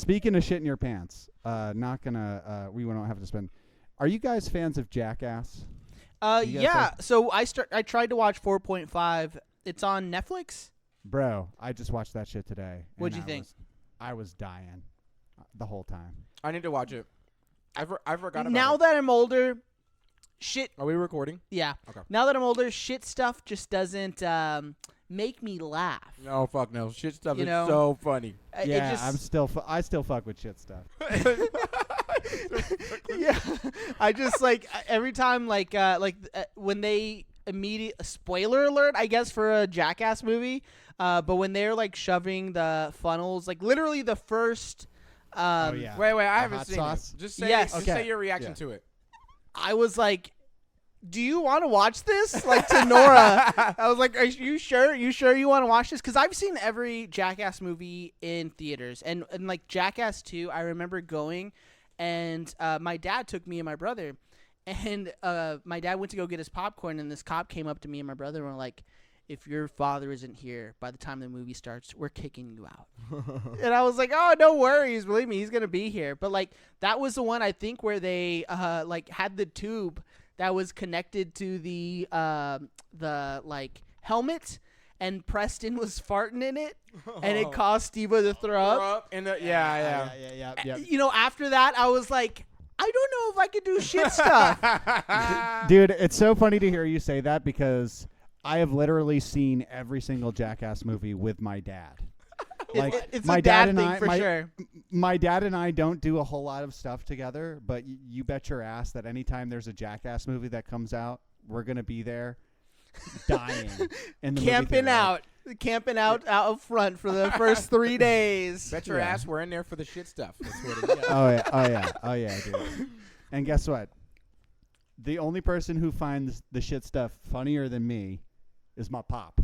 Speaking of shit in your pants, not gonna. We don't have to spend. Are you guys fans of Jackass? Yeah. So I tried to watch 4.5. It's on Netflix. Bro, I just watched that shit today. What'd you think? I was dying the whole time. I need to watch it. I forgot about it. Now that I'm older, shit. Are we recording? Yeah. Okay. Now that I'm older, shit stuff just doesn't make me laugh. No, fuck no. Shit stuff You is know? so funny. Yeah, I still fuck with shit stuff. Yeah, I just like every time when they spoiler alert, I guess, for a Jackass movie. But when they're like shoving the funnels, like literally the first. Oh yeah. Wait, I haven't hot seen sauce? it. Just say, Yes. just Okay. say your reaction to it. I was like, do you want to watch this? Like to Nora. I was like, are you sure? You sure you want to watch this? Because I've seen every Jackass movie in theaters. And like Jackass 2, I remember going and my dad took me and my brother. And my dad went to go get his popcorn and this cop came up to me and my brother and were like, if your father isn't here by the time the movie starts, we're kicking you out. And I was like, oh, no worries. Believe me, he's going to be here. But like that was the one I think where they like had the tube that was connected to the like helmet, and Preston was farting in it, and it caused Steve-O to throw up. And Yeah. You know, after that, I was like, I don't know if I could do shit stuff. Dude, it's so funny to hear you say that because I have literally seen every single Jackass movie with my dad. Like it's my a dad and thing I, for sure. My dad and I don't do a whole lot of stuff together, but you bet your ass that anytime there's a Jackass movie that comes out, we're gonna be there, dying in the Camping movie out front for the first 3 days. Bet your ass we're in there for the shit stuff. That's what it is. Oh yeah, dude. And guess what? The only person who finds the shit stuff funnier than me is my pop.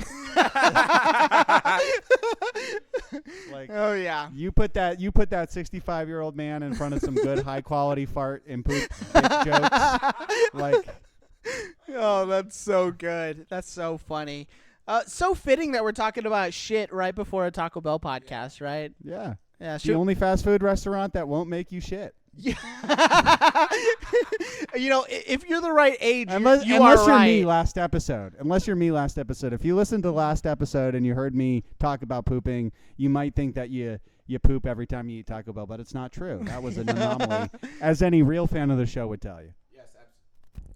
Like, oh yeah. You put that 65-year-old man in front of some good high quality fart and poop dick jokes. Like, oh, that's so good. That's so funny. So fitting that we're talking about shit right before a Taco Bell podcast, right? yeah. Yeah. The only fast food restaurant that won't make you shit. Yeah. You know, if you're the right age, Unless you're you're me right. last episode. If you listened to the last episode and you heard me talk about pooping, you might think that you poop every time you eat Taco Bell, but it's not true. That was an anomaly, as any real fan of the show would tell you.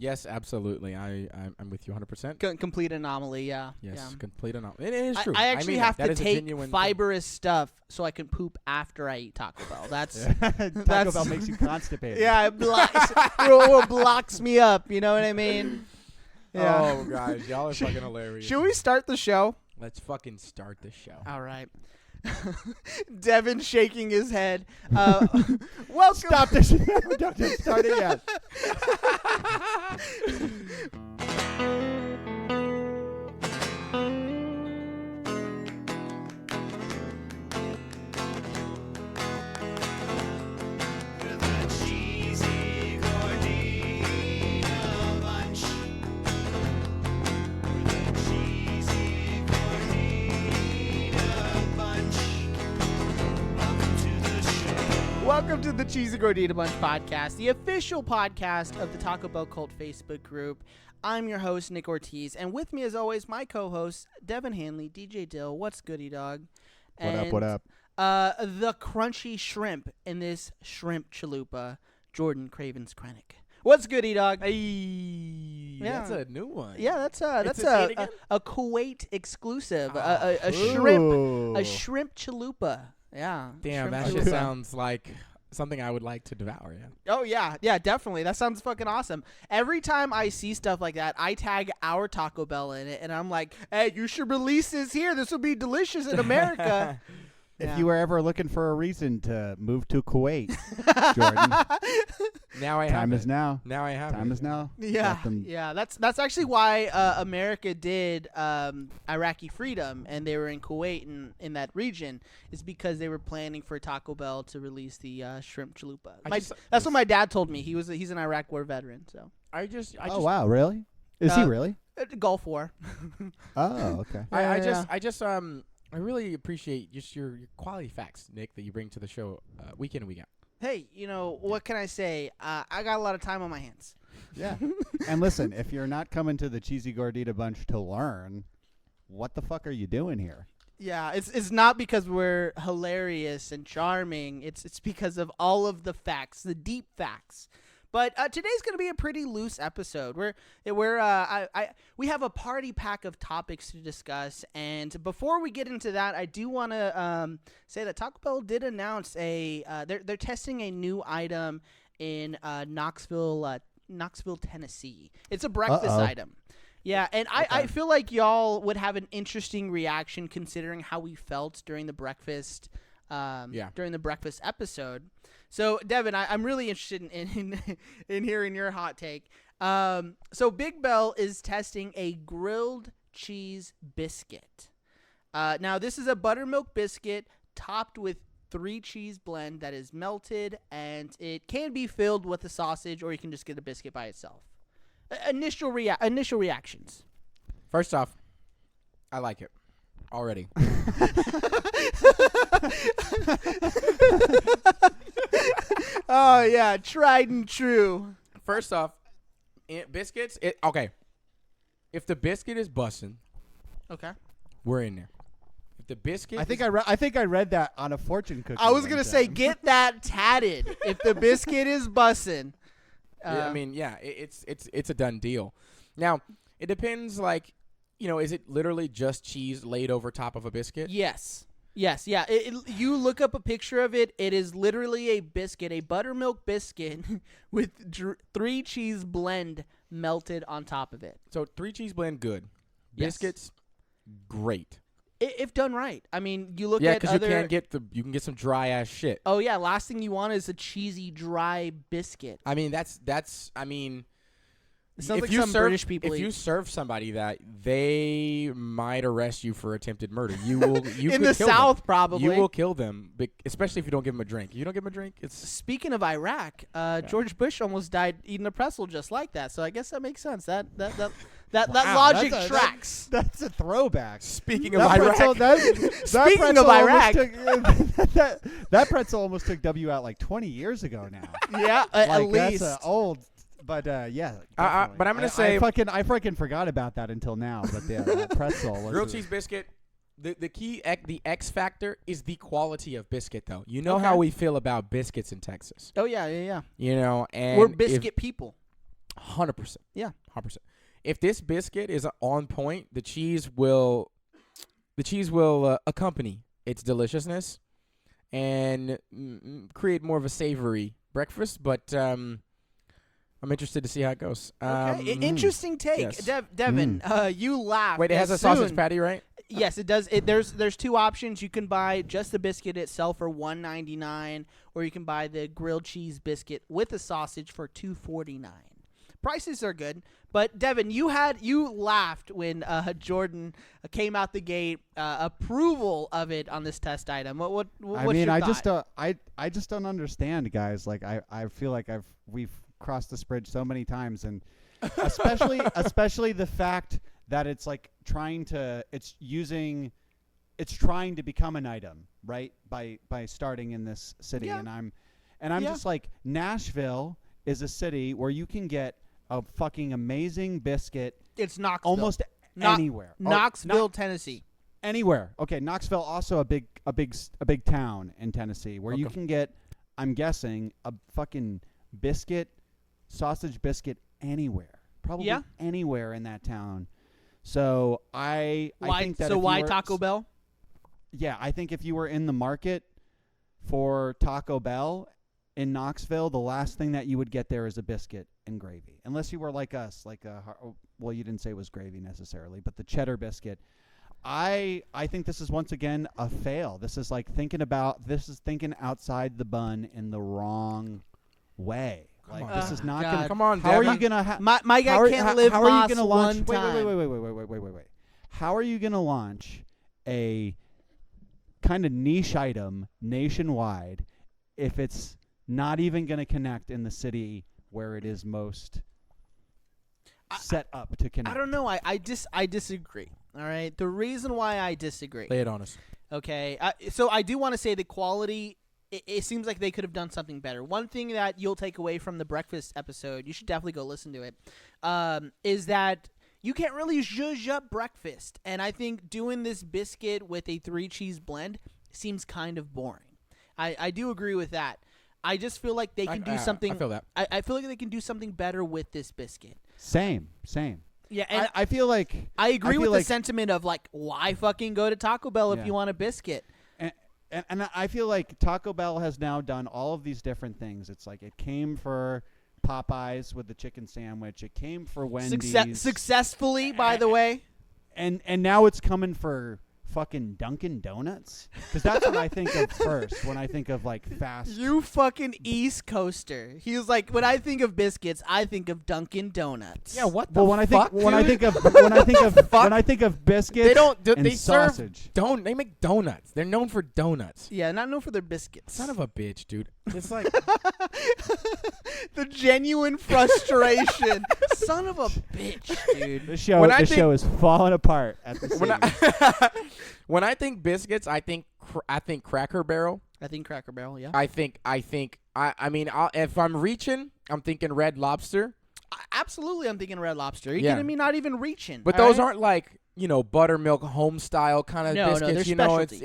Yes, absolutely. I'm with you 100%. Complete anomaly, yeah. Yes, yeah. complete anomaly. It is true. I actually mean have that to is a take genuine fibrous stuff so I can poop after I eat Taco Bell. That's Taco Bell makes you constipated. yeah, it blocks me up. You know what I mean? Yeah. Oh, guys, y'all are fucking hilarious. Should we start the show? Let's fucking start the show. All right. Devin shaking his head. Welcome. Stop this. Don't start it yet. Welcome to the Cheesy Gordita Bunch podcast, the official podcast of the Taco Bell Cult Facebook group. I'm your host, Nick Ortiz, and with me, as always, my co-hosts, Devin Hanley, DJ Dill. What's goody, dog? What up? The crunchy shrimp in this shrimp chalupa, Jordan Craven's Krenek. What's goody, dog? Hey, Yeah. that's a new one. Yeah, that's say it again? a Kuwait exclusive, a Ooh. shrimp chalupa. Yeah. Damn, shrimp that chalupa. shit sounds like something I would like to devour. Yeah. Oh, yeah, definitely. That sounds fucking awesome. Every time I see stuff like that, I tag our Taco Bell in it, and I'm like, hey, you should release this here. This will be delicious in America. If you were ever looking for a reason to move to Kuwait, Jordan, Now I have time it. is now. Now I have Time it. is now. Yeah, Let them- yeah. That's actually why America did Iraqi freedom, and they were in Kuwait and in that region, is because they were planning for Taco Bell to release the shrimp chalupa. That's what my dad told me. He's an Iraq War veteran, so. Oh wow, really? Is he really? Gulf War. Oh, okay. I Yeah. just I really appreciate just your quality facts, Nick, that you bring to the show week in and week out. Hey, what can I say? I got a lot of time on my hands. Yeah. And listen, if you're not coming to the Cheesy Gordita Bunch to learn, what the fuck are you doing here? Yeah, it's not because we're hilarious and charming. It's because of all of the facts, the deep facts. But today's going to be a pretty loose episode. We have a party pack of topics to discuss, and before we get into that, I do want to say that Taco Bell did announce they're testing a new item in Knoxville, Tennessee. It's a breakfast item. Yeah, and I feel like y'all would have an interesting reaction considering how we felt during the breakfast episode. So, Devin, I'm really interested in hearing your hot take. So, Big Bell is testing a grilled cheese biscuit. Now, this is a buttermilk biscuit topped with 3 cheese blend that is melted, and it can be filled with a sausage, or you can just get a biscuit by itself. Initial reactions. First off, I like it already. Oh yeah, tried and true. First off, biscuits. Okay. If the biscuit is bussin', okay, we're in there. If the biscuit, I think I read that on a fortune cookie. I was gonna say get that tatted. If the biscuit is bussin'. I mean, yeah, it's a done deal. Now it depends. Like, is it literally just cheese laid over top of a biscuit? Yes. Yes, yeah. You look up a picture of it. It is literally a biscuit, a buttermilk biscuit with 3 cheese blend melted on top of it. So 3 cheese blend, good. Yes. Biscuits, great. If done right. I mean, you look at because other... you can get some dry ass shit. Oh yeah, last thing you want is a cheesy dry biscuit. I mean, that's I mean. It sounds like some British people If eat. you serve somebody that, they might arrest you for attempted murder. You will. You in could the kill South, them. probably. You will kill them, especially if you don't give them a drink. You don't give them a drink. It's Speaking of Iraq, George Bush almost died eating a pretzel just like that. So I guess that makes sense. That Wow, logic tracks. That's a throwback. speaking of Iraq. Speaking of Iraq, that pretzel almost took W out like 20 years ago now. Yeah, at least. That's old. But yeah, but I'm gonna say I fucking forgot about that until now. But yeah, that pretzel was grilled cheese biscuit. The key, the X factor is the quality of biscuit, though. You know Okay. how we feel about biscuits in Texas. Oh yeah. And We're biscuit people. 100%. Yeah, 100%. If this biscuit is on point, the cheese will accompany its deliciousness and create more of a savory breakfast. But I'm interested to see how it goes. Okay, interesting take, yes. Devin. You laughed. Wait, it has a sausage patty, right? Yes, it does. There's 2 options. You can buy just the biscuit itself for $1.99, or you can buy the grilled cheese biscuit with a sausage for $2.49. Prices are good, but Devin, you laughed when Jordan came out the gate, approval of it on this test item. What's your thought? I just don't understand, guys. Like I feel like we've crossed this bridge so many times, and especially the fact that it's like trying to become an item, right? By starting in this city, Yeah. and I'm just like, Nashville is a city where you can get a fucking amazing biscuit. It's Knoxville. Almost anywhere. Knoxville, Tennessee. Anywhere. Okay, Knoxville also a big town in Tennessee where you can get, I'm guessing, a fucking sausage biscuit anywhere. Probably anywhere in that town. So I think that why Taco Bell? Yeah, I think if you were in the market for Taco Bell in Knoxville, the last thing that you would get there is a biscuit and gravy. Unless you were like us, well, you didn't say it was gravy necessarily, but the cheddar biscuit. I think this is once again a fail. This is thinking outside the bun in the wrong way. This is not going to... Come on, How are Devin. you going to... My guy can't live how are you Moss gonna launch, one time. Wait. How are you going to launch a kind of niche item nationwide if it's not even going to connect in the city where it is most set up to connect? I don't know. I disagree. All right. The reason why I disagree. Lay it on us. Okay. So I do want to say the quality. It seems like they could have done something better. One thing that you'll take away from the breakfast episode, you should definitely go listen to it, is that you can't really zhuzh up breakfast. And I think doing this biscuit with a 3-cheese blend seems kind of boring. I do agree with that. I just feel like they can do something. I feel that. I feel like they can do something better with this biscuit. Same. Yeah, and I feel like I agree with the like, sentiment of like, why fucking go to Taco Bell if you want a biscuit? And I feel like Taco Bell has now done all of these different things. It's like it came for Popeyes with the chicken sandwich. It came for Wendy's. Successfully, by the way. And now it's coming for fucking Dunkin' Donuts. Because that's what I think of first when I think of like fast. You fucking East Coaster. He was like, when I think of biscuits, I think of Dunkin' Donuts. Yeah, what the when fuck, I think of biscuits they don't. and They sausage. serve. They make donuts. They're known for donuts. Yeah, not known for their biscuits. Son of a bitch, dude. It's like the genuine frustration. Son of a bitch, dude. This show is falling apart at the seams. When I think biscuits, I think Cracker Barrel. I think Cracker Barrel, yeah. I mean, if I'm reaching, I'm thinking Red Lobster. Absolutely, I'm thinking Red Lobster. Are you Yeah. kidding me? Not even reaching. But all those right? aren't like, buttermilk home style kind of No, biscuits. they're It's specialty.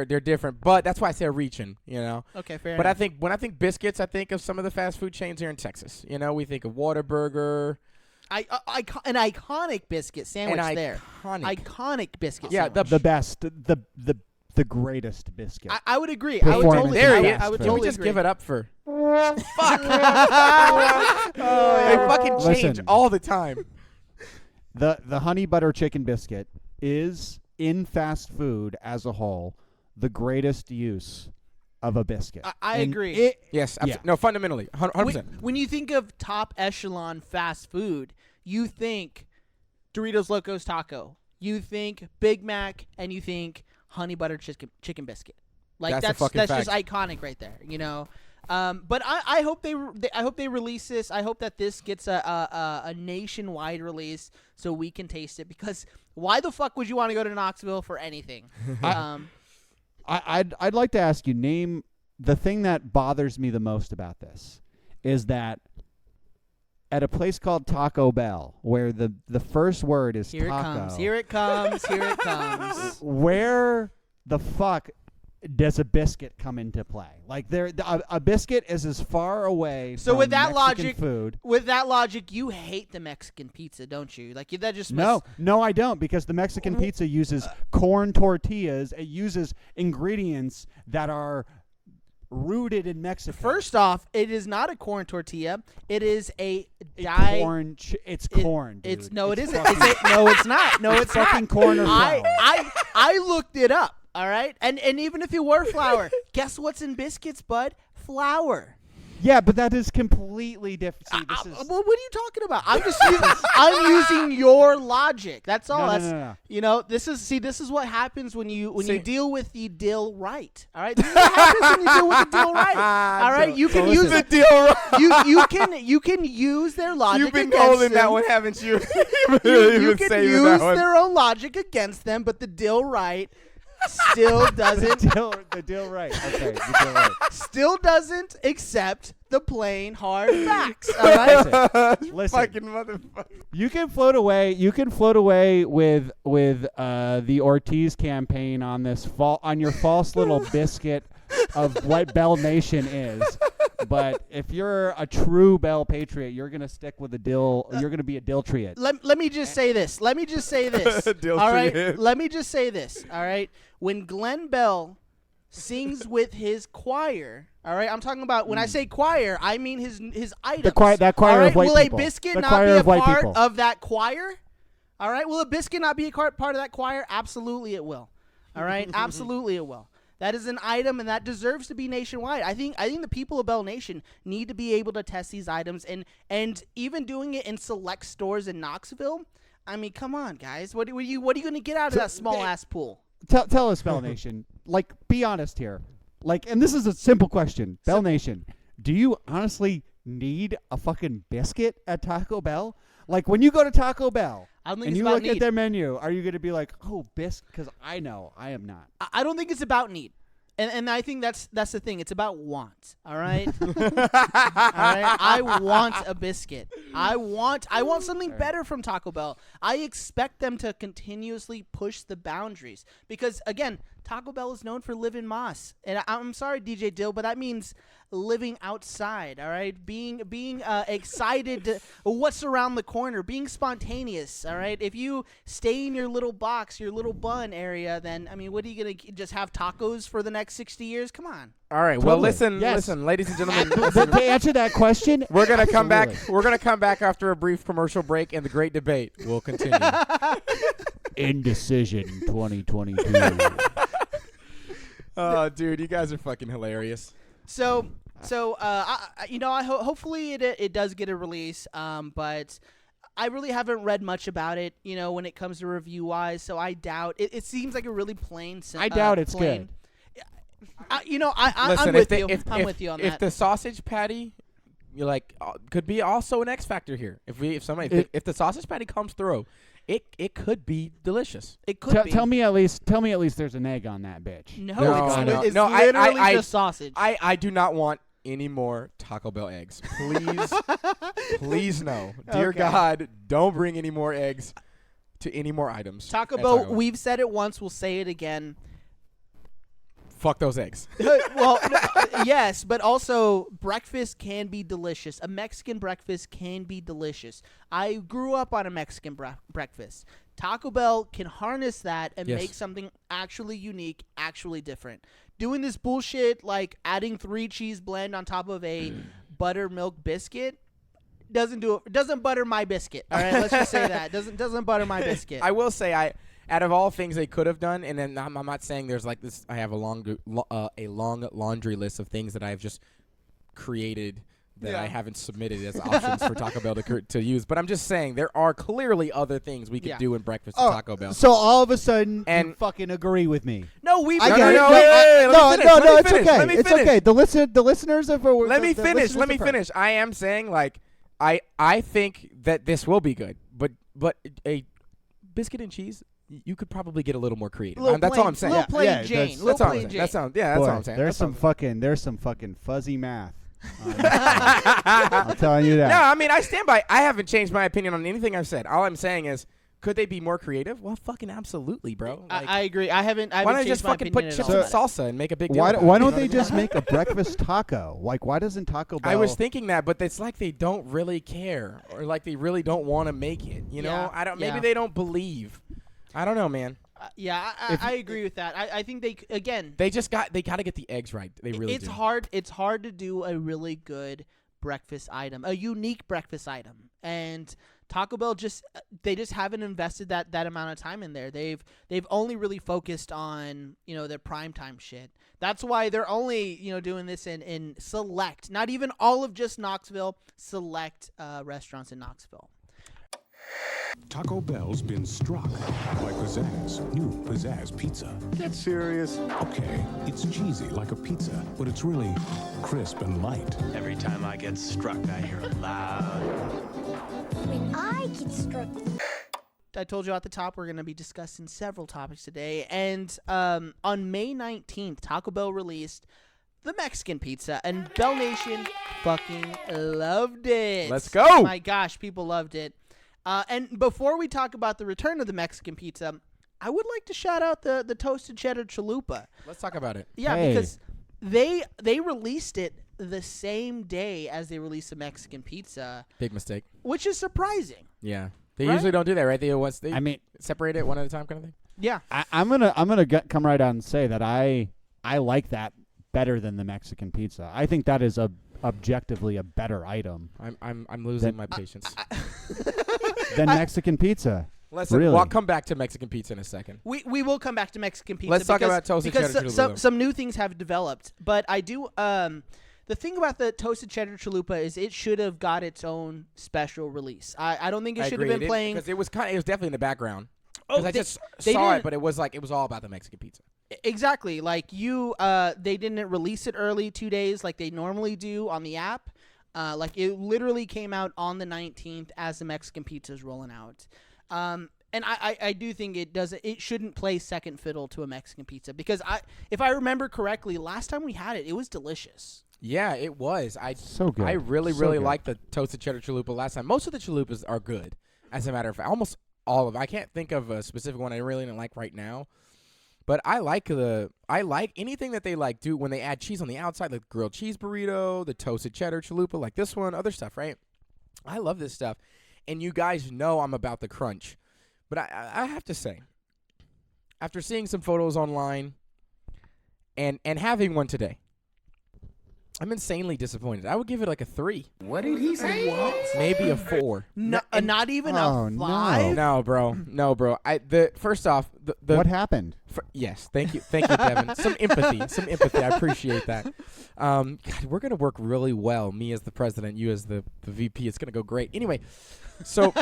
they're different. But that's why I say reaching. Okay, fair But enough. when I think biscuits, I think of some of the fast food chains here in Texas. We think of Whataburger. An iconic biscuit sandwich there. Iconic biscuit Yeah, sandwich. The best, the greatest biscuit. I would agree. I would Performance totally. There is he I is. would Can totally we just agree. give it up for? Oh, They yeah. fucking change Listen. all the time. The honey butter chicken biscuit is, in fast food as a whole, the greatest use of a biscuit. I And agree. Yes. Yeah. No, fundamentally, 100%. When you think of top echelon fast food, you think Doritos Locos Taco, you think Big Mac, and you think honey butter chicken biscuit. Like That's a fucking just fact. iconic right there, But I hope they release this. I hope that this gets a nationwide release so we can taste it. Because why the fuck would you want to go to Knoxville for anything? I'd like to ask you, name the thing that bothers me the most about this is that at a place called Taco Bell, where the first word is Here taco. it comes. Here it comes. Here it comes. Where the fuck does a biscuit come into play? Like a biscuit is as far away So from with that Mexican logic, food. With that logic, you hate the Mexican pizza, don't you? Like that just No, I don't, because the Mexican pizza uses corn tortillas. It uses ingredients that are rooted in Mexico. First off, it is not a corn tortilla. It is a corn. It's corn. Dude. It's no, it isn't. fucking- No, it's not. No, it's fucking not. corn or flour. I looked it up. All right, and even if it were flour, guess what's in biscuits, bud? Flour. Yeah, but that is completely different. See, this is Well, what are you talking about? I'm using your logic. That's all. No. This is what happens when you deal with the dill right. All right, this is what happens when you deal with the dill right. All right, you can so use listen. the dill right. You can use their logic. You've been against holding that them. one, haven't you? You can use their own logic against them, but the dill right still doesn't. the deal right. Okay, the deal right. Still doesn't accept the plain hard facts. All right. Listen. Fucking motherfucker. You can float away. You can float away with the Ortiz campaign on this on your false little biscuit of what Bell Nation is. But if you're a true Bell patriot, you're gonna stick with the dill. You're gonna be a dilltriot. Let me just say this. All right. Let me just say this. All right. When Glenn Bell sings with his choir, all right. I'm talking about when I say choir, I mean his items. That choir all right? of white Will people. a biscuit The not choir be a of white part people. of that choir? All right. Will a biscuit not be a part of that choir? Absolutely, it will. All right. Absolutely, it will. That is an item, and that deserves to be nationwide. I think the people of Bell Nation need to be able to test these items, and even doing it in select stores in Knoxville. I mean, come on, guys. What are you going to get out of that small ass pool? Tell us, Bell Nation. Like, be honest here. Like, and this is a simple question. Bell Nation, do you honestly need a fucking biscuit at Taco Bell? Like, when you go to Taco Bell, I don't think And it's you about look need. at their menu, are you going to be like, oh, bisque? Because I know I am not. I don't think it's about need. And I think that's the thing. It's about want. All right. All right. I want a biscuit. I want something better from Taco Bell. I expect them to continuously push the boundaries because again, Taco Bell is known for living moss. And I'm sorry, DJ Dill, but that means living outside. All right, being excited to what's around the corner, being spontaneous. All right, if you stay in your little box, your little bun area, then I mean, what are you gonna just have tacos for the next 60 years? Come on. All right. Well, Totally. listen, ladies and gentlemen. To answer that question, We're gonna come back. absolutely. We're gonna come back after a brief commercial break, and the great debate will continue. Indecision 2022. Oh, dude, you guys are fucking hilarious. So hopefully it does get a release. But I really haven't read much about it, when it comes to review wise. So I doubt it. It seems like a really plain. I doubt it's good. I'm Listen, with you. I'm with you on if that. the sausage patty, could be also an X factor here. If the sausage patty comes through, it could be delicious. It could be. Tell me at least there's an egg on that bitch. No, No, it's no, literally just sausage. I do not want any more Taco Bell eggs. Please, please no. Dear Okay. God, don't bring any more eggs to any more items. Taco at Bell, we've said it once, we'll say it again. Fuck those eggs. Well, yes, but also breakfast can be delicious. A Mexican breakfast can be delicious. I grew up on a Mexican breakfast. Taco Bell can harness that and Yes. make something actually unique, actually different. Doing this bullshit like adding 3 cheese blend on top of a buttermilk biscuit doesn't do it. Doesn't butter my biscuit. All right, let's just say that doesn't butter my biscuit. I will say out of all things they could have done, and then I'm not saying there's like this. I have a long laundry list of things that I've just created that I haven't submitted as options for Taco Bell to use. But I'm just saying there are clearly other things we could do in breakfast at Taco Bell. So all of a sudden, And- you fucking agree with me. No, we. I No, get no, it. no, wait, No, let me finish, it's okay. let me It's finish. okay. The listeners are for. Let me the finish. listeners Let me are for- finish. I am saying I think that this will be good, but a biscuit and cheese. You could probably get a little more creative. That's all I'm saying. Little plain Yeah, Jane. that's- Little That's all I'm plain saying. Jane. That's all Boy, I'm saying. There's some fucking fuzzy math. I'm telling you that. No, I mean I stand by. I haven't changed my opinion on anything I've said. All I'm saying is, could they be more creative? Well, fucking absolutely, bro. I agree. I haven't. why don't you changed just my fucking put opinion chips at and all. salsa and make a big deal? Why about it, don't you know they what I just mean? make a breakfast taco? Like, why doesn't Taco Bell? I was thinking that, but it's like they don't really care, or like they really don't want to make it. You know, Yeah, I don't. Maybe yeah. they don't believe. I don't know, man. I agree with that. I think they They got to get the eggs right. They really it's do. hard. It's hard to do a really good breakfast item, a unique breakfast item, and Taco Bell they just haven't invested that amount of time in there. They've only really focused on their primetime shit. That's why they're only doing this in select, not even all of just Knoxville, select restaurants in Knoxville. Taco Bell's been struck by Pizzazz, new Pizzazz pizza. Get serious. Okay, it's cheesy like a pizza, but it's really crisp and light. Every time I get struck, I hear a loud. When I get struck. I told you at the top we're going to be discussing several topics today, and on May 19th, Taco Bell released the Mexican pizza, and Bell Nation fucking loved it. Let's go. My gosh, people loved it. And before we talk about the return of the Mexican pizza, I would like to shout out the toasted cheddar chalupa. Let's talk about it. Yeah, Hey. because they released it the same day as they released the Mexican pizza, Big mistake. which is surprising. Yeah, they Right? usually don't do that, right? They I mean, separate it one at a time, kind of thing. Yeah. I'm gonna come right out and say that I like that better than the Mexican pizza. I think that is objectively a better item I'm losing my patience. than Mexican pizza. Listen, really? I'll come back to Mexican pizza in a second. We will come back to Mexican pizza. Let's talk because- about toasted because cheddar some chalupa. some new things have developed. But I do the thing about the toasted cheddar chalupa is it should have got its own special release. I don't think it should have been playing. because it was definitely in the background. Oh, Because I they- just they saw it, didn't- but it was all about the Mexican pizza. Exactly. Like they didn't release it early 2 days like they normally do on the app. Like it literally came out on the 19th as the Mexican pizza is rolling out. And I do think it shouldn't play second fiddle to a Mexican pizza because if I remember correctly, last time we had it was delicious. Yeah, it was. So good. I really So good. liked the toasted cheddar chalupa last time. Most of the chalupas are good, as a matter of fact. Almost all of them. I can't think of a specific one I really didn't like right now. But I like anything that they do when they add cheese on the outside, like grilled cheese burrito, the toasted cheddar chalupa, like this one, other stuff, right? I love this stuff. And you guys know I'm about the crunch. But I have to say, after seeing some photos online and having one today, I'm insanely disappointed. I would give it like a 3. What did he say? Maybe a 4. Not even a 5? No, bro. First off, the What happened? yes, thank you, Devin. Some empathy. I appreciate that. God, we're gonna work really well. Me as the president, you as the VP. It's gonna go great. Anyway, so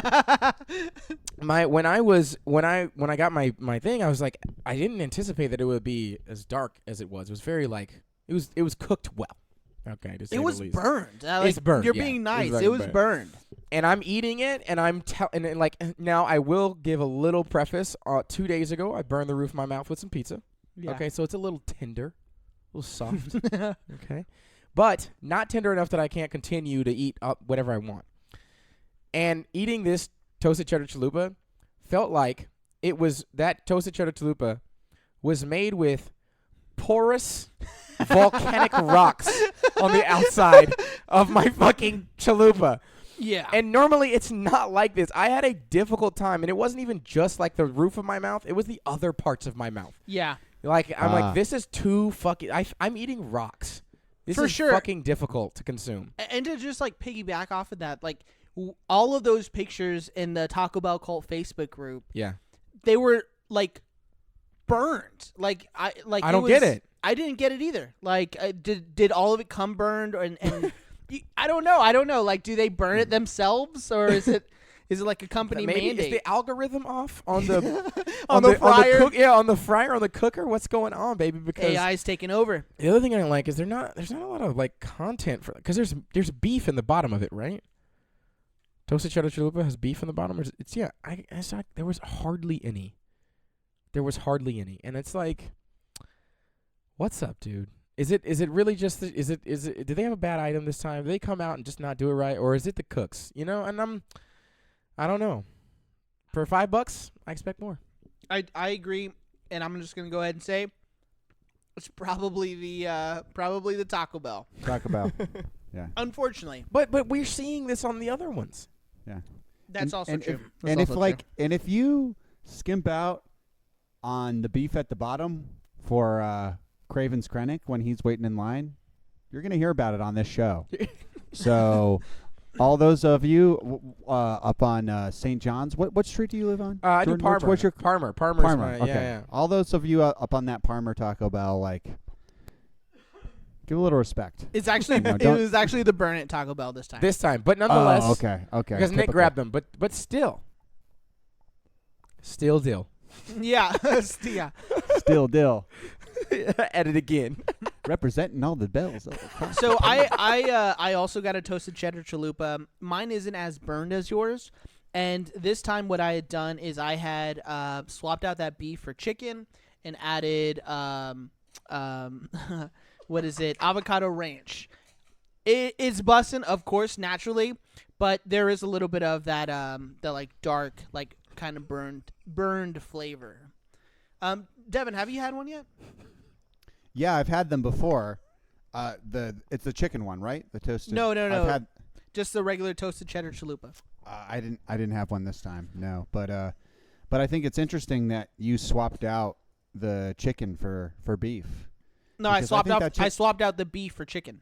when I got my thing, I was like, I didn't anticipate that it would be as dark as it was. It was very it was cooked well. Okay, to say It was the least. burned. It's burned. You're yeah. being nice. It It was was fucking burned. And I'm eating it, and now I will give a little preface. 2 days ago, I burned the roof of my mouth with some pizza. Yeah. Okay, so it's a little tender, a little soft. Okay, but not tender enough that I can't continue to eat up whatever I want. And eating this toasted cheddar chalupa felt like that toasted cheddar chalupa was made with porous volcanic rocks on the outside of my fucking chalupa. Yeah. And normally it's not like this. I had a difficult time, and it wasn't even just like the roof of my mouth. It was the other parts of my mouth. Yeah. I'm like, this is too fucking... I'm eating rocks. This For is sure. fucking difficult to consume. And to just piggyback off of that, all of those pictures in the Taco Bell cult Facebook group, Yeah. they were burned. I don't get it. I didn't get it either. Did all of it come burned and I don't know. Do they burn it themselves or is it like a company Maybe mandate? is the algorithm off on the On the fryer? on the fryer, on the cooker? What's going on, baby? Because AI's taking over. the other thing I don't like is there's not a lot of content for, because there's beef in the bottom of it, right? Toasted cheddar chalupa has beef in the bottom. There was hardly any. And it's like, what's up, dude? Is it really just is it do they have a bad item this time? Do they come out and just not do it right, or is it the cooks? And I don't know. For $5, I expect more. I agree, and I'm just gonna go ahead and say it's probably the Taco Bell. Taco Bell. Yeah. Unfortunately, But we're seeing this on the other ones. Yeah. that's also and true. If you skimp out on the beef at the bottom for Craven's Krenek when he's waiting in line, you're going to hear about it on this show. So all those of you up on St. John's, what street do you live on? I do Jordan? Parmer. What's your Parmer? Parmer? Okay. Yeah. All those of you up on that Parmer Taco Bell, give a little respect. It's actually No, it don't- was actually the Burn It Taco Bell this time. This time, but nonetheless. Oh, okay. Because Nick Typical. grabbed them, but still deal. yeah, yeah. Still dill. Edit again. Representing all the bells. So I also got a toasted cheddar chalupa. Mine isn't as burned as yours, and this time what I had done is I had swapped out that beef for chicken and added what is it? Avocado ranch. It's bussin', of course, naturally, but there is a little bit of that the dark, kind of burned flavor. Devin, have you had one yet? Yeah, I've had them before. It's the chicken one, right? The toasted. No. I've had. Just the regular toasted cheddar chalupa. I didn't have one this time. No, but I think it's interesting that you swapped out the chicken for beef. No, I Because swapped think out. that I swapped out the beef for chicken.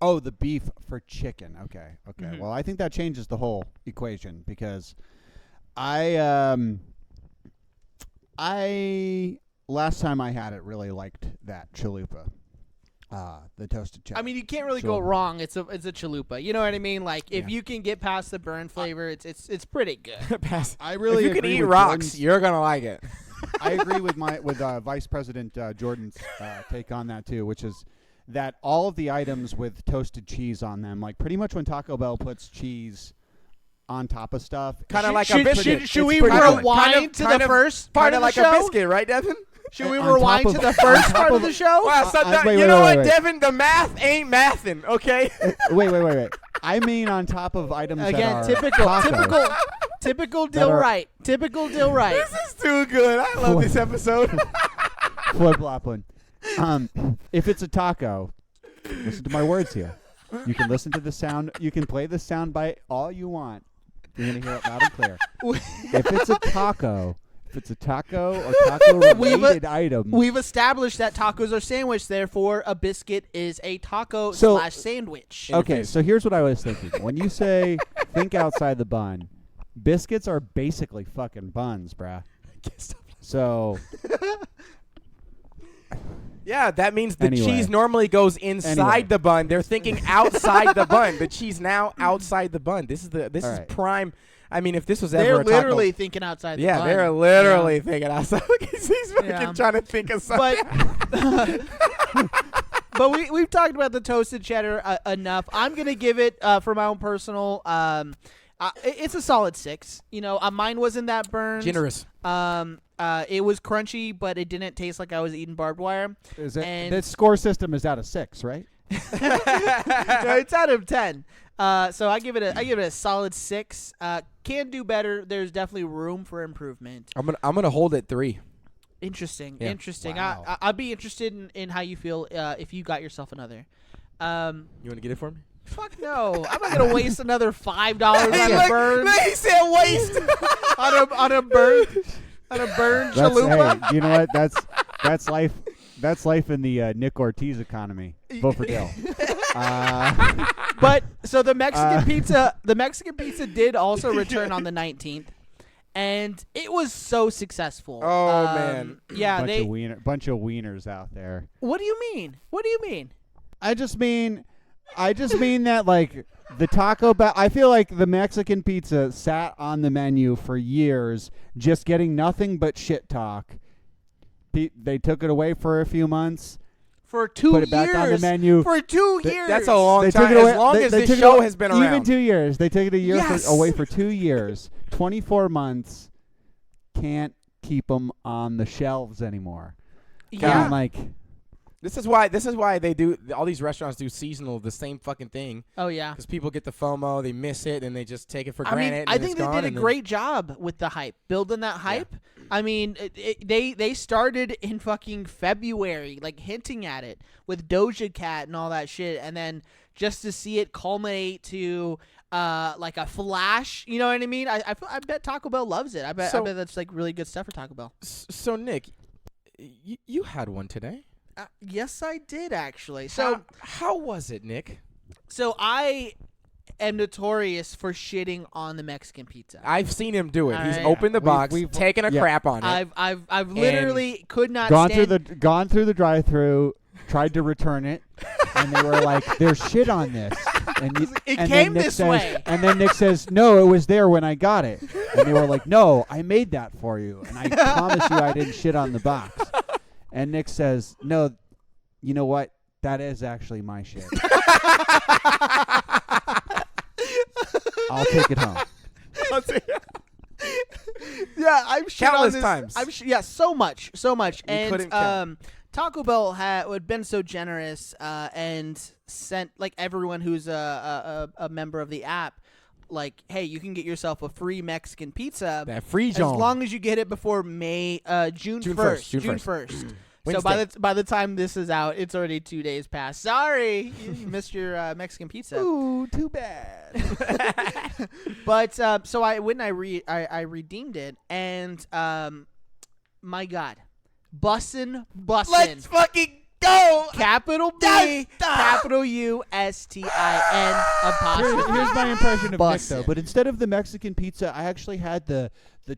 Oh, the beef for chicken. Okay. Mhm. Well, I think that changes the whole equation because I last time I had it really liked that chalupa, the toasted cheddar. I mean, you can't really go Chalupa. wrong. It's a chalupa. You know what I mean? If you can get past the burn flavor, it's pretty good. I really if you can agree eat with rocks, Jordan's- you're gonna like it. I agree with Vice President Jordan's take on that too, which is that all of the items with toasted cheese on them, pretty much when Taco Bell puts cheese on top of stuff. Kind of like a Should- biscuit. should we It's pretty good. rewind to the first part Kind of of the like show? a biscuit, right, Devin? Should we On rewind top to of- the on first top part of of- the show? Wow, so wait, you wait, know wait, what, wait. Devin? The math ain't mathin', okay? Wait. I mean on top of items that Again, are typical tacos. Dill are- Right. Typical Dill Right. This is too good. I love this episode. Flip-flopping. If it's a taco, listen to my words here. You can listen to the sound. You can play the sound bite all you want. You're going to hear it loud and clear. If it's a taco or taco-related item. We've established that tacos are sandwich, therefore a biscuit is a taco So- / sandwich. Okay, so here's what I was thinking. When you say think outside the bun, biscuits are basically fucking buns, bruh. So, Yeah, that means the Anyway. cheese normally goes inside Anyway. the bun. They're thinking outside the bun. The cheese now outside the bun. This is All right. prime. I mean, if this was ever They're a taco, literally thinking outside the yeah, bun. they're literally thinking outside. He's fucking Yeah. trying to think of something. But we've talked about the toasted cheddar enough. I'm gonna give it for my own personal. It's a solid 6. You know, mine wasn't that burned. Generous. It was crunchy, but it didn't taste like I was eating barbed wire. is it, And- the score system is out of 6, right? No, it's out of 10. So I give it a solid 6. Can do better. There's definitely room for improvement. I'm gonna hold it 3. Interesting. Yeah. Interesting. Wow. I'd be interested in how you feel if you got yourself another. You want to get it for me? Fuck no. I'm not gonna waste another $5 on a burn He said waste. on a burn chalupa. Hey, you know what? That's life. That's life in the Nick Ortiz economy. Vote for Dill. But so the Mexican pizza did also return on the 19th, and it was so successful. Oh, man. Yeah, bunch of wieners out there. What do you mean? What do you mean? I just mean that like the Taco Bell. I feel like the Mexican pizza sat on the menu for years, just getting nothing but shit talk. They took it away for a few months. For 2 Put years. it back on the menu. For 2 years. That's a long They time. took it away. As long they as took this it show away- has been even around. 2 years. They took it Yes. away for 2 years. 24 months. Can't keep them on the shelves anymore. Yeah. I'm like, This is why they do all these restaurants do seasonal the same fucking thing Oh yeah. because people get the FOMO, they miss it, and they just take it for I granted. mean, and I it's think they gone, did a and then- great job with the hype, building that hype. I mean, they started in fucking February, like hinting at it with Doja Cat and all that shit, and then just to see it culminate to like a flash, you know what I mean? I bet Taco Bell loves it. I bet that's like really good stuff for Taco Bell. So Nick, you had one today. Yes, I did actually. So How was it, Nick? so I am notorious for shitting on the Mexican pizza. I've seen him do it. He's Alright. opened the box, We've- taken a yeah. crap on it. I've literally could not gone stand through the drive-through, tried to return it, and they were like, "There's shit on this." And It and came then Nick this says, way. And then Nick says, "No, it was there when I got it." And they were like, "No, I made that for you, and I promise you, I didn't shit on the box." And Nick says, "No, you know what? That is actually my shit. I'll take it home." Yeah, I'm shit on Countless this. times. Yeah, so much. couldn't And count. Taco Bell had been so generous and sent like everyone who's a member of the app, like, hey, you can get yourself a free Mexican pizza That free as zone. long as you get it before June 1st. June 1st. So Wednesday. by the time this is out, it's already 2 days past. Sorry, you missed your Mexican pizza. Ooh, too bad. But so I redeemed it, and my God, bussin'. Let's fucking go. Capital B, Yes, capital U, STIN apostrophe. Here's my impression of Nick, Bussin'. though. But instead of the Mexican pizza, I actually had the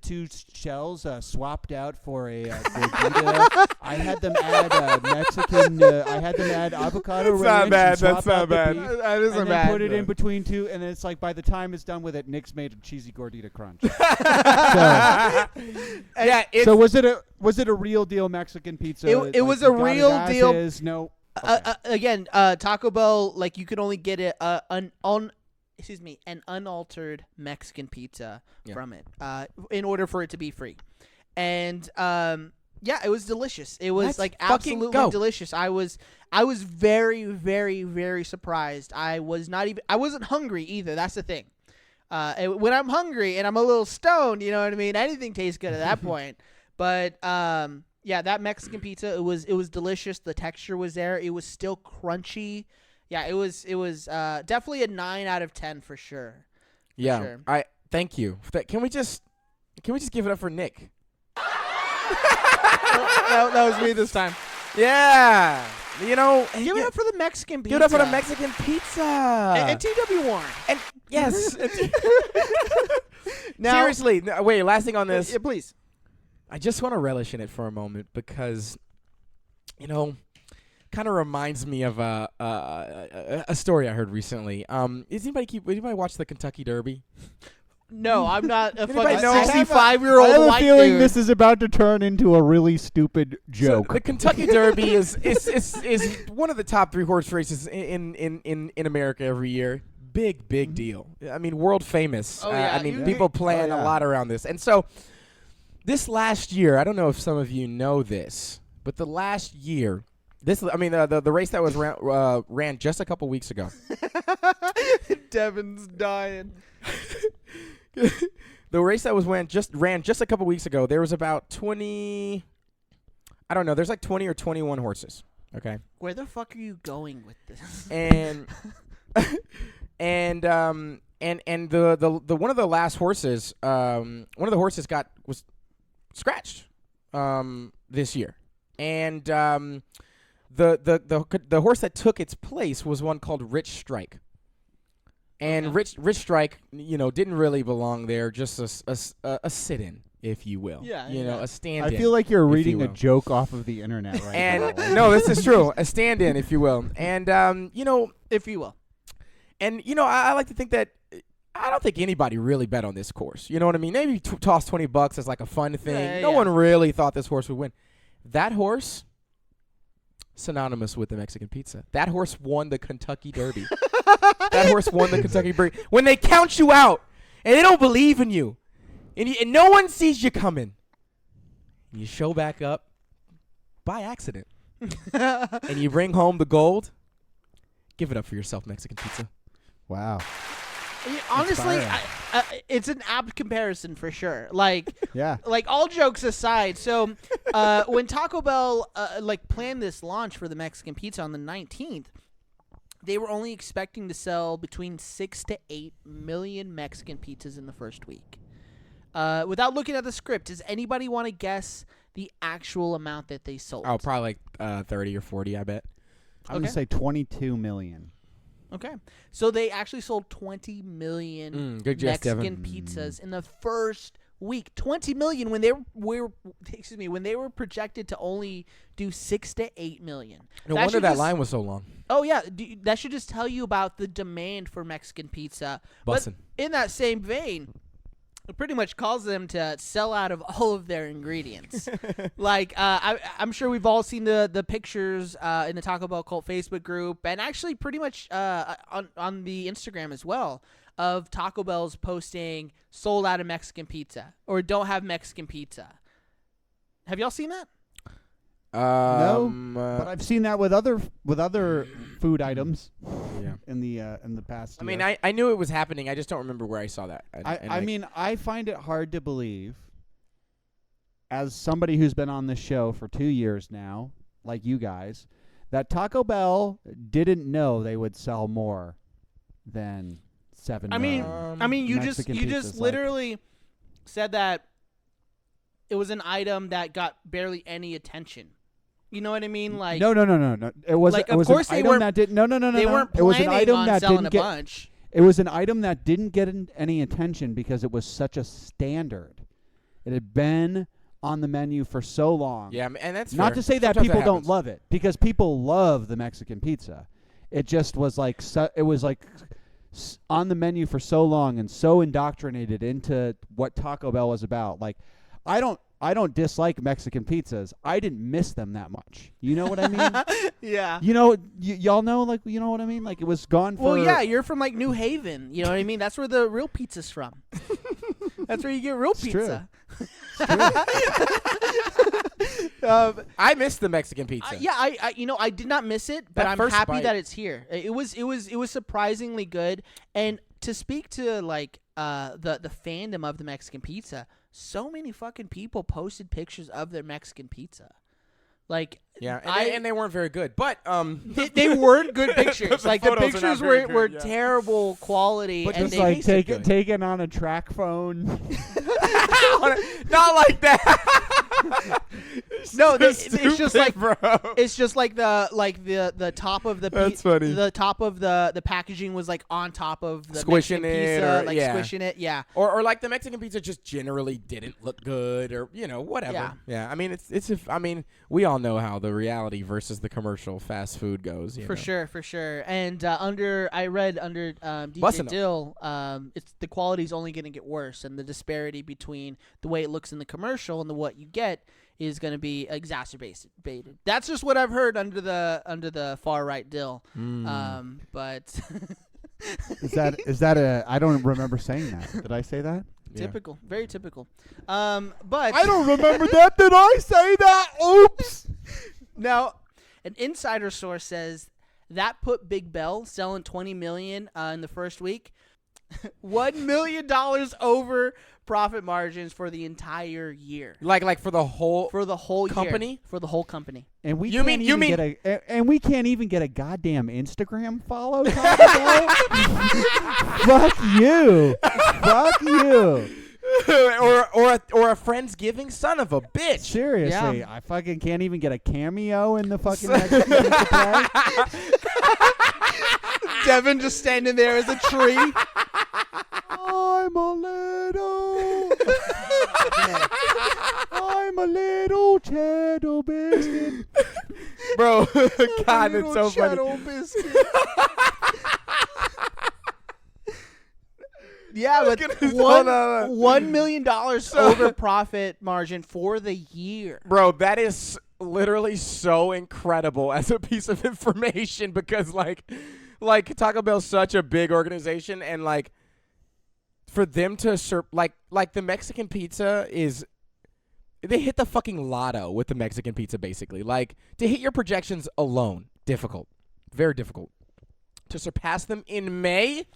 2 shells swapped out for a gordita. I had them add Mexican. I had them add avocado. That's not ranch bad. and swap That's not out the bad. beef, That isn't and then bad. put it in between 2, and then it's like by the time it's done with it, Nick's made a cheesy gordita crunch. Yeah, it's So was it a real deal Mexican pizza? It was a you got real as deal- is? No. Again, Taco Bell, like you could only get it an unaltered Mexican pizza from it, in order for it to be free. And yeah, it was delicious. It was Let's absolutely delicious. I was very, very, very surprised. I wasn't hungry either. That's the thing. When I'm hungry and I'm a little stoned, you know what I mean? Anything tastes good at that point. But yeah, that Mexican pizza, it was delicious. The texture was there. It was still crunchy. Yeah, it was definitely a 9 out of 10 for sure. Yeah, sure. I thank you. Can we just give it up for Nick? that was me this time. Yeah, give it up for the Mexican pizza. Give it up for the Mexican pizza and T.W. Warren. And yes. Now, seriously, wait. Last thing on this, yeah, please. I just want to relish in it for a moment because, kind of reminds me of a story I heard recently. Does anybody watch the Kentucky Derby? No, I'm not a Anybody fucking know? 65-year-old I have white a feeling dude. this is about to turn into a really stupid joke. So the Kentucky Derby is one of the top 3 horse races in America every year. Big deal. I mean, world famous. Oh, yeah. People plan Oh, yeah. a lot around this. And so this last year, I don't know if some of you know this, but the last year, the race that was ran just a couple weeks ago. Devin's dying. The race that was ran just a couple weeks ago, there was about 20, I don't know, there's like 20 or 21 horses, okay? Where the fuck are you going with this? And the one of the last horses, one of the horses was scratched this year. And the horse that took its place was one called Rich Strike. And Rich Strike, didn't really belong there, just a sit-in, if you will. Yeah, a stand-in. I feel like you're if reading you a will. joke off of the internet right And now. no, this is true, a stand-in, if you will. And If you will. and I like to think that I don't think anybody really bet on this course. You know what I mean? Maybe toss $20 as like a fun thing. Yeah, no yeah. one really thought this horse would win. That horse, synonymous with the Mexican pizza. That horse won the Kentucky Derby. That horse won the Kentucky Derby. When they count you out and they don't believe in you, and no one sees you coming, and you show back up by accident, and you bring home the gold, give it up for yourself, Mexican pizza. Wow. Yeah, honestly, Inspiring. it's an apt comparison for sure. Like, Yeah. like all jokes aside, so when Taco Bell planned this launch for the Mexican pizza on the 19th, they were only expecting to sell between 6 to 8 million Mexican pizzas in the first week. Without looking at the script, does anybody want to guess the actual amount that they sold? Oh, probably like 30 or 40, I bet. I'm going to say 22 million. Okay. So they actually sold 20 million good guess, Mexican Devin. pizzas in the first week. 20 million when they when they were projected to only do 6 to 8 million. No wonder that line was so long. Oh yeah, that should just tell you about the demand for Mexican pizza. Bussin'. But in that same vein, it pretty much calls them to sell out of all of their ingredients. I'm sure we've all seen the pictures in the Taco Bell Cult Facebook group, and actually pretty much on the Instagram as well, of Taco Bell's posting sold out of Mexican pizza or don't have Mexican pizza. Have y'all seen that? No, but I've seen that with other food items yeah. in the past. I mean, year. I knew it was happening. I just don't remember where I saw that. I find it hard to believe, as somebody who's been on this show for 2 years now, like you guys, that Taco Bell didn't know they would sell more than 7 million. You Mexican just pizzas, literally said that it was an item that got barely any attention. You know what I mean? Like no. It was Like, it of was course an they item weren't- that didn't. No. they weren't It was an planning item on that selling didn't a get. bunch. It was an item that didn't get any attention because it was such a standard. It had been on the menu for so long. Yeah, and that's Not fair. to say that Sometimes people don't happens. love it, because people love the Mexican pizza. It just was like it was like on the menu for so long and so indoctrinated into what Taco Bell was about. Like, I don't I don't dislike Mexican pizzas. I didn't miss them that much. You know what I mean? Yeah. You know, y'all know, like, you know what I mean? Like, it was gone for... Well, yeah, you're from, like, New Haven. You know what I mean? That's where the real pizza's from. That's where you get real pizza. I miss the Mexican pizza. I did not miss it, but That I'm first happy bite. that it's here. It was surprisingly good. And to speak to, like, the fandom of the Mexican pizza, so many fucking people posted pictures of their Mexican pizza. Like, yeah, and they weren't very good, but they weren't good pictures. The like, the photos are pictures not very were good, yeah. terrible quality. But and Just they like tasted good. taken on a track phone. not like that. No, So it's just stupid, like bro. it's just like the top of the That's funny. the top of the packaging was like on top of the Squishing Mexican it pizza, or- like yeah. squishing it. Yeah. Or like the Mexican pizza just generally didn't look good, or whatever. Yeah. I mean, we all know how the reality versus the commercial fast food goes. For sure. And I read under DJ Bussin' 'em. Dill, it's the quality's only going to get worse, and the disparity between the way it looks in the commercial and what you get is going to be exacerbated. That's just what I've heard under the far right Dill. But Is that a... I don't remember saying that. Did I say that? typical, very typical. But I don't remember that. Did I say that? Oops. now, an insider source says that put Big Bell selling $20 million in the first week, $1 million over profit margins for the entire year. Like for the whole company year? For the whole company. And we You can't mean- and we can't even get a goddamn Instagram follow. Taco Bell? Fuck you. Fuck you. or a Friendsgiving, son of a bitch. Seriously, Yeah. I fucking can't even get a cameo in the fucking Mexican pizza play. Devin just standing there as a tree. I'm a little cheddar biscuit. Bro, God, it's so funny. Yeah, but Hold on. $1 million over profit margin for the year. Bro, that is literally so incredible as a piece of information because like Taco Bell's such a big organization, and like for them to like the Mexican pizza is, they hit the fucking lotto with the Mexican pizza basically. Like to hit your projections alone, difficult. Very difficult. To surpass them in May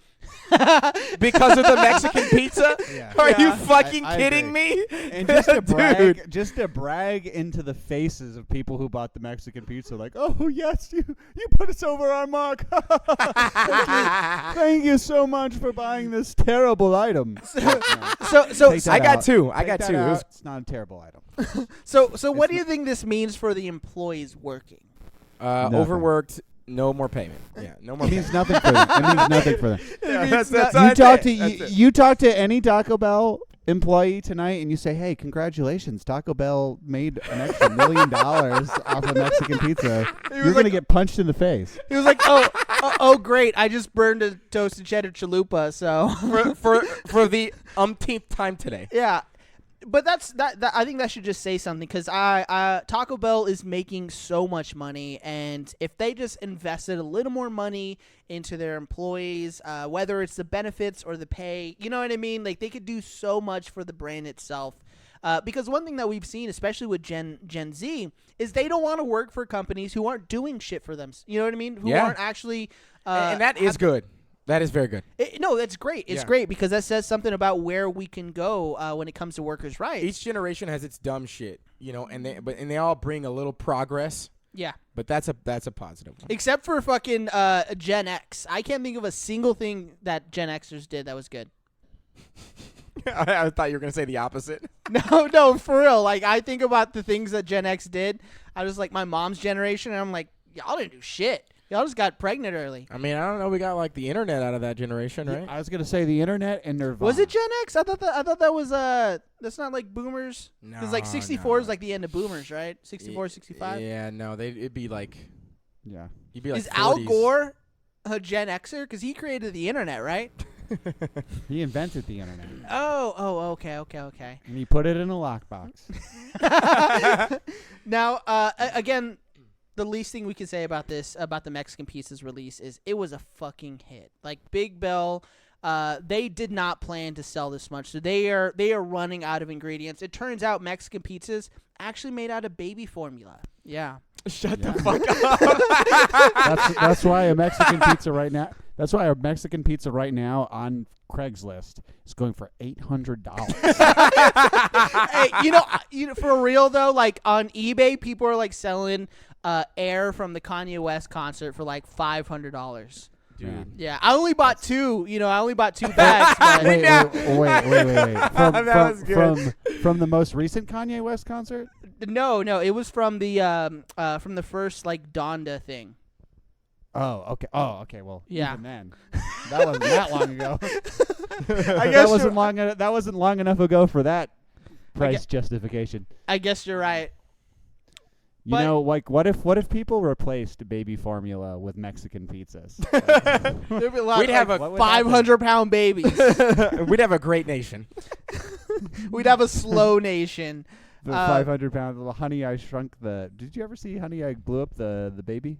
because of the Mexican pizza? Yeah. Are you Yeah. fucking I kidding agree. me? And just to Dude. brag into the faces of people who bought the Mexican pizza, like, oh yes, you put us over our mark. Thank you so much for buying this terrible item. So Take that I got out. two. I Take got that two. It out. was- It's not a terrible item. So what do you think this means for the employees working? Nothing. Overworked, no more payment. Yeah, no more It payment. means nothing for them. It means nothing for them. Yeah, that's You talk it. to That's it. you talk to any Taco Bell employee tonight, and you say, "Hey, congratulations! Taco Bell made an extra $1 million off of Mexican pizza." You're gonna get punched in the face. He was like, oh, great! I just burned a toasted cheddar chalupa, so for the umpteenth time today. yeah. But that I think that should just say something, because Taco Bell is making so much money, and if they just invested a little more money into their employees, whether it's the benefits or the pay, you know what I mean? Like, they could do so much for the brand itself. Because one thing that we've seen, especially with Gen Z, is they don't want to work for companies who aren't doing shit for them. You know what I mean? Who Yeah. aren't actually. And that is good. That is very good. No, that's great. It's Yeah. great because that says something about where we can go when it comes to workers' rights. Each generation has its dumb shit, and they all bring a little progress. Yeah. But that's a positive one. Except for fucking Gen X. I can't think of a single thing that Gen Xers did that was good. I thought you were gonna say the opposite. No, for real. Like, I think about the things that Gen X did. I was like my mom's generation, and I'm like, y'all didn't do shit. Y'all just got pregnant early. I mean, I don't know. We got like the internet out of that generation, right? I was gonna say the internet and Nirvana. Was it Gen X? I thought that was that's not like boomers. Because like No, 64 no. is like the end of boomers, right? 64, 65. Yeah, no, it'd be like Yeah. you'd be like Is Al 40s. Gore a Gen Xer? Because he created the internet, right? He invented the internet. Okay. And he put it in a lockbox. Now, again, the least thing we can say about the Mexican Pizza's release is it was a fucking hit. Like Big Bill, they did not plan to sell this much, so they are running out of ingredients. It turns out Mexican pizzas actually made out of baby formula. Yeah. Shut the fuck up. That's why a Mexican pizza right now. That's why a Mexican pizza right now on Craigslist is going for $800. Hey, you know, for real though, like on eBay, people are like selling Air from the Kanye West concert for like $500. Dude. Yeah, I only bought two. I only bought 2 bags. But Wait. That was good. From the most recent Kanye West concert? No, it was from the first like Donda thing. Oh, okay. Well, Yeah. even then, that wasn't that long ago. I guess that wasn't long enough ago for that price justification. I guess you're right. You know, like what if people replaced baby formula with Mexican pizzas? There'd be a lot We'd have a 500-pound babies. We'd have a great nation. We'd have a slow nation. The 500 pounds of Honey, I Shrunk the. Did you ever see Honey, I Blew Up the baby?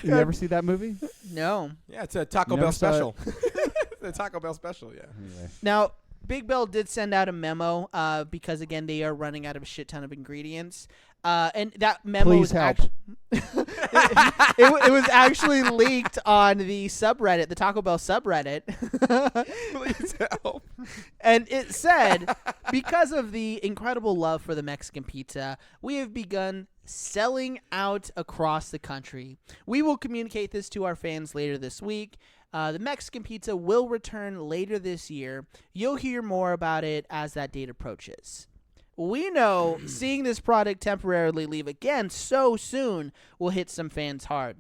You ever see that movie? No. Yeah, it's a Taco Bell special. The Taco Bell special, yeah. Anyway. Now, Big Bill did send out a memo because, again, they are running out of a shit ton of ingredients. And that memo Please was help. it was actually leaked on the subreddit, the Taco Bell subreddit. Please help. And it said, because of the incredible love for the Mexican pizza, we have begun selling out across the country. We will communicate this to our fans later this week. The Mexican pizza will return later this year. You'll hear more about it as that date approaches. We know seeing this product temporarily leave again so soon will hit some fans hard.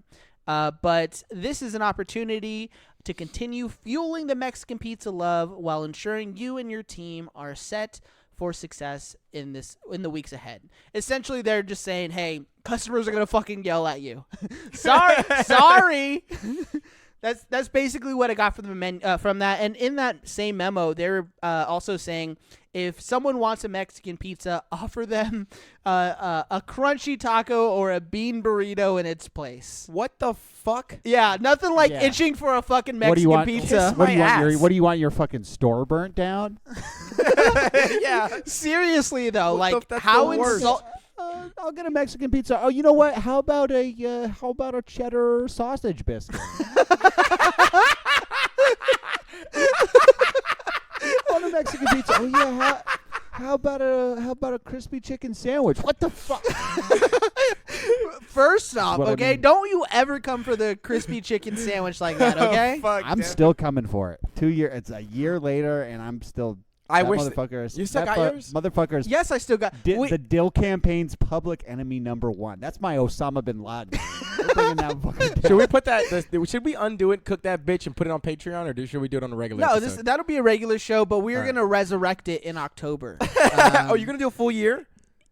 But this is an opportunity to continue fueling the Mexican pizza love while ensuring you and your team are set for success in the weeks ahead. Essentially, they're just saying, hey, customers are going to fucking yell at you. Sorry. That's basically what I got from from that. And in that same memo, they're also saying if someone wants a Mexican pizza, offer them a crunchy taco or a bean burrito in its place. What the fuck? Yeah, nothing like Yeah. itching for a fucking Mexican pizza. What do you want? ass. What do you want? Your fucking store burnt down? Yeah. Seriously though, That's how the worst. I'll get a Mexican pizza. Oh, you know what? How about a cheddar sausage biscuit? Want a Mexican pizza? Oh yeah. How about a crispy chicken sandwich? What the fuck? First off, What I okay, mean. don't you ever come for the crispy chicken sandwich like that, okay? Fuck, I'm dude. still coming for it. 2 years. It's a year later, and I'm still. I that wish motherfucker. you still got yours? Motherfuckers. Yes, I still got. The Dill campaign's public enemy #1. That's my Osama bin Laden. We're bringing that fucking Should we put that? Should we undo it, cook that bitch, and put it on Patreon, or should we do it on a regular? No, episode? that'll be a regular show, but we're All right. gonna resurrect it in October. Oh, you're gonna do a full year?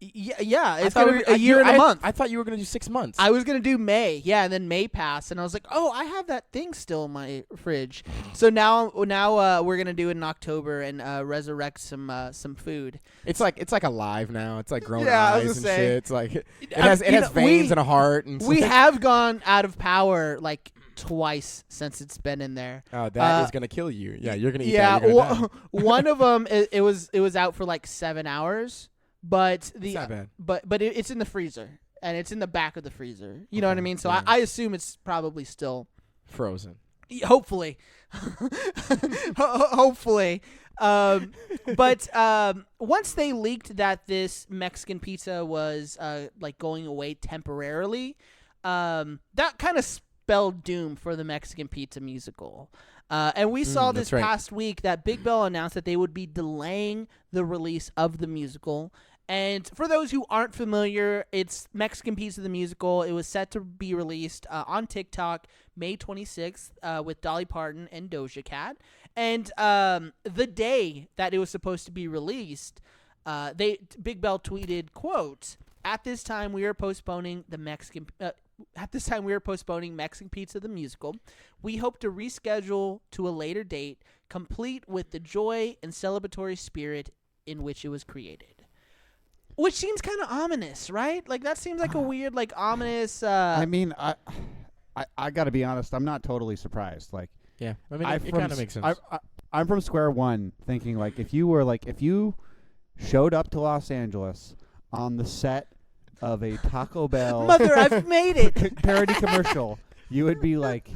Yeah, it's I thought gonna be a year and a month. I thought you were gonna do 6 months. I was gonna do May, yeah, and then May passed, and I was like, oh, I have that thing still in my fridge. So now we're gonna do it in October and resurrect some food. It's like alive now. It's like grown Yeah, I was eyes gonna and say. shit. It's like it has veins and a heart. And We have gone out of power like twice since it's been in there. Oh, that is gonna kill you. Yeah, you're gonna eat Yeah, that. You're gonna die. one of them it was out for like 7 hours, but It's not bad. but it's in the freezer and it's in the back of the freezer. You know what I mean? So yeah. I assume it's probably still Frozen. hopefully, hopefully. But once they leaked that this Mexican pizza was like going away temporarily, that kind of spelled doom for the Mexican Pizza musical. And we saw this that's right. past week that Big Bill announced that they would be delaying the release of the musical. And for those who aren't familiar, it's Mexican Pizza the Musical. It was set to be released on TikTok May 26th with Dolly Parton and Doja Cat. And the day that it was supposed to be released, Big Bill tweeted, quote, "At this time, we are postponing the Mexican we are postponing Mexican Pizza the musical. We hope to reschedule to a later date, complete with the joy and celebratory spirit in which it was created. Which seems kind of ominous, right? Like that seems like a weird, like ominous. I mean, I got to be honest. I'm not totally surprised. Like, Yeah, I mean, it kind of makes sense. I'm from square one, thinking like if you showed up to Los Angeles on the set of a Taco Bell Mother, I've made it. parody commercial, you would be like,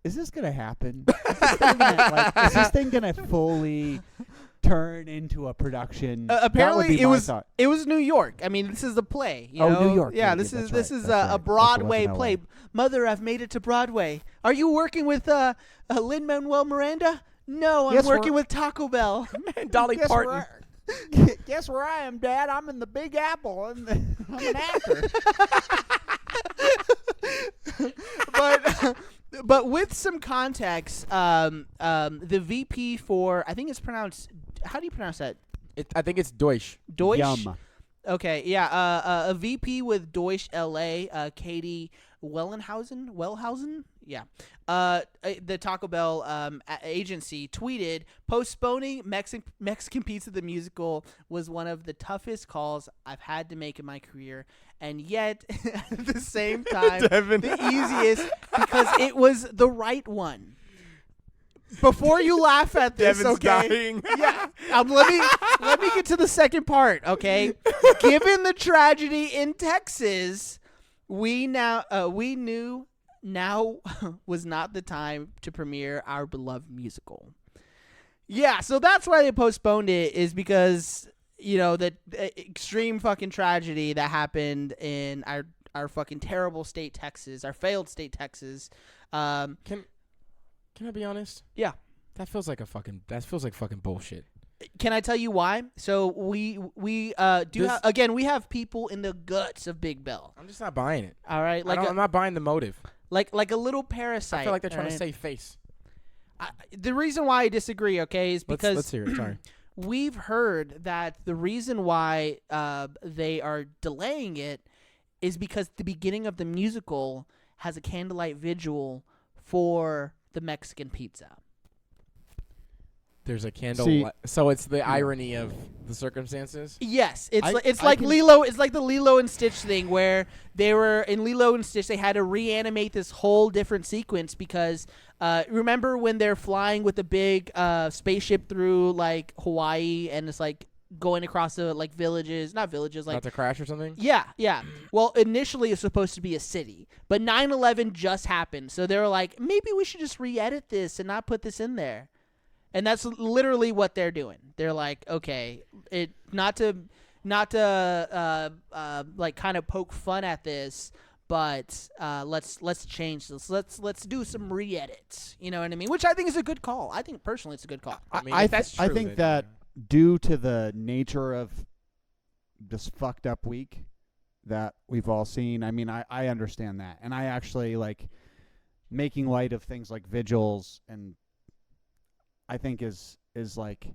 "Is this gonna happen? Is this thing gonna fully turn into a production?" Apparently, it was thought. It was New York. I mean, this is the play. You Oh, know? New York. Yeah, Yeah, this that's is right. this is That's a right. Broadway That's what it was play. Mother, I've made it to Broadway. Are you working with Lin-Manuel Miranda? No, I'm Yes, working we're- with Taco Bell. Dolly Guess Parton. where guess where I am, Dad? I'm in the Big Apple. I'm an actor. But with some context, the VP for, I think it's pronounced. How do you pronounce that? I think it's Deutsch. Deutsch. Yum. Okay, yeah. A VP with Deutsch LA, Katie Wellhausen. Yeah. The Taco Bell agency tweeted, postponing Mexican Pizza the musical was one of the toughest calls I've had to make in my career, and yet at the same time Devin. the easiest because it was the right one. Before you laugh at this, Devin's okay? dying. Yeah. Let me get to the second part, okay? Given the tragedy in Texas, we knew now was not the time to premiere our beloved musical. Yeah, so that's why they postponed it, is because, you know, the extreme fucking tragedy that happened in our fucking terrible state, Texas, our failed state, Texas. Can I be honest? Yeah. That feels like fucking bullshit. Can I tell you why? So we we have people in the guts of Big Bell. I'm just not buying it. All right, I'm not buying the motive. like a little parasite. I feel like they're trying to right? save face. The reason why I disagree, okay, is because Let's hear it. Sorry. we've heard that the reason why they are delaying it is because the beginning of the musical has a candlelight vigil for the Mexican pizza. There's a candle. See- So it's the irony of the circumstances. Yes, it's I like can- Lilo. It's like the Lilo and Stitch thing where they were in Lilo and Stitch. They had to reanimate this whole different sequence because remember when they're flying with the big spaceship through like Hawaii and it's like going across the like villages, not villages, like About to crash or something. yeah. Well, initially it's supposed to be a city, but 9/11 just happened, so they were like, maybe we should just re-edit this and not put this in there. And that's literally what they're doing. They're like, okay, not to like kind of poke fun at this, but let's change this. Let's do some re-edits. You know what I mean? Which I think is a good call. I think personally it's a good call. I mean, I if that's I true, think then, that due to the nature of this fucked up week that we've all seen, I mean, I understand that. And I actually like making light of things like vigils, and I think is like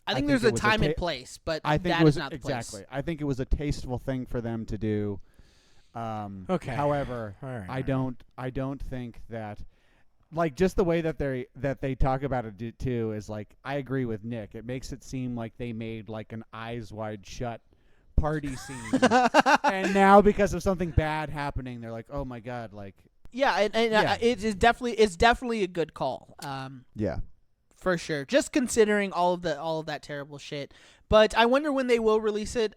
I think think there's it a was a time and ta- place, but I think that it was is not the exactly. place. I think it was a tasteful thing for them to do. Okay. However, All right, I don't think that, like, just the way that they talk about it too is like, I agree with Nick. It makes it seem like they made like an Eyes Wide Shut party scene, and now because of something bad happening, they're like, oh my god, like. Yeah, and Yeah. it's definitely a good call. Yeah. For sure. Just considering all of that terrible shit. But I wonder when they will release it.